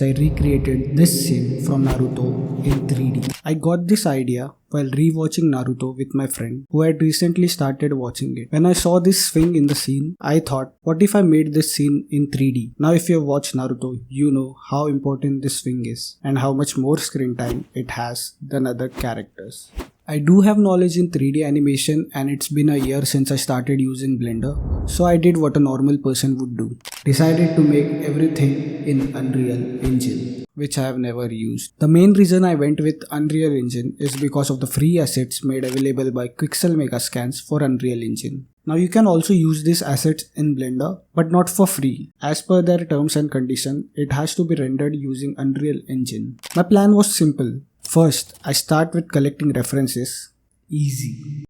I recreated this scene from Naruto in 3D. I got this idea while rewatching Naruto with my friend who had recently started watching it. When I saw this swing in the scene, I thought, what if I made this scene in 3D? Now if you have watched Naruto, you know how important this swing is and how much more screen time it has than other characters. I do have knowledge in 3D animation and it's been a year since I started using Blender, so I did what a normal person would do. Decided to make everything in Unreal Engine, which I have never used. The main reason I went with Unreal Engine is because of the free assets made available by Quixel Megascans for Unreal Engine. Now you can also use these assets in Blender, but not for free. As per their terms and conditions, it has to be rendered using Unreal Engine. My plan was simple. First, I start with collecting references. Easy.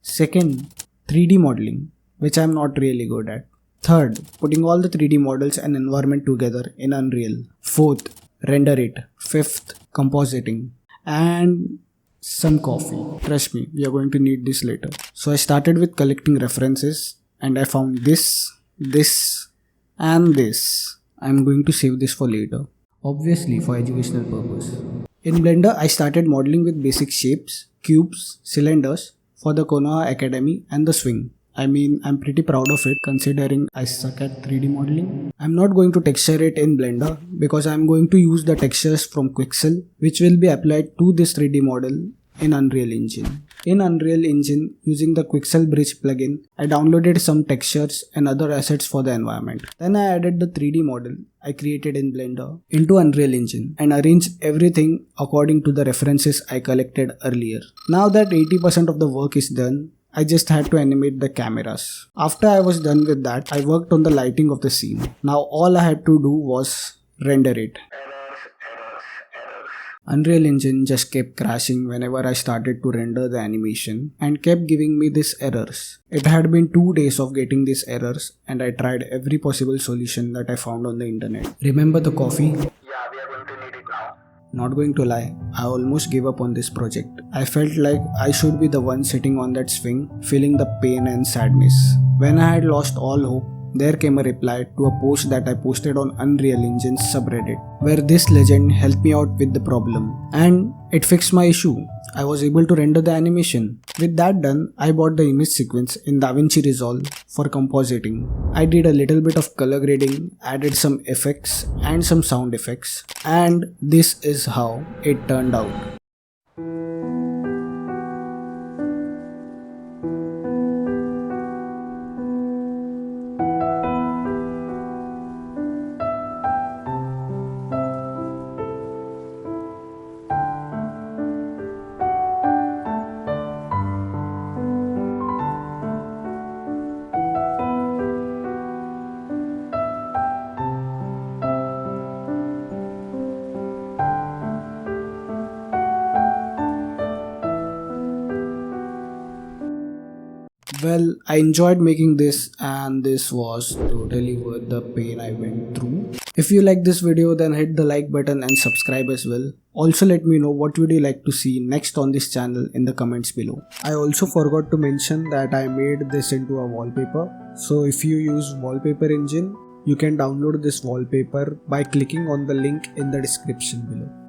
Second, 3D modeling, which I am not really good at. Third, putting all the 3D models and environment together in Unreal. Fourth, render it. Fifth, compositing. And some coffee. Trust me, we are going to need this later. So I started with collecting references and I found this, and this. I am going to save this for later. Obviously for educational purpose. In Blender, I started modeling with basic shapes, cubes, cylinders for the Konoha Academy and the swing. I mean, I'm pretty proud of it considering I suck at 3D modeling. I'm not going to texture it in Blender because I'm going to use the textures from Quixel, which will be applied to this 3D model in Unreal Engine. In Unreal Engine, using the Quixel Bridge plugin, I downloaded some textures and other assets for the environment. Then I added the 3D model I created in Blender into Unreal Engine and arranged everything according to the references I collected earlier. Now that 80% of the work is done, I just had to animate the cameras. After I was done with that, I worked on the lighting of the scene. Now all I had to do was render it. Unreal Engine just kept crashing whenever I started to render the animation and kept giving me these errors. It had been 2 days of getting these errors and I tried every possible solution that I found on the internet. Remember the coffee? Yeah, we are going to need it now. Not going to lie, I almost gave up on this project. I felt like I should be the one sitting on that swing, feeling the pain and sadness. When I had lost all hope, there came a reply to a post that I posted on Unreal Engine's subreddit, where this legend helped me out with the problem. And it fixed my issue. I was able to render the animation. With that done, I bought the image sequence in Davinci Resolve for compositing. I did a little bit of color grading, added some effects and some sound effects. And this is how it turned out. Well, I enjoyed making this and this was totally worth the pain I went through. If you like this video, then hit the like button and subscribe as well. Also let me know what would you like to see next on this channel in the comments below. I also forgot to mention that I made this into a wallpaper. So if you use Wallpaper Engine, you can download this wallpaper by clicking on the link in the description below.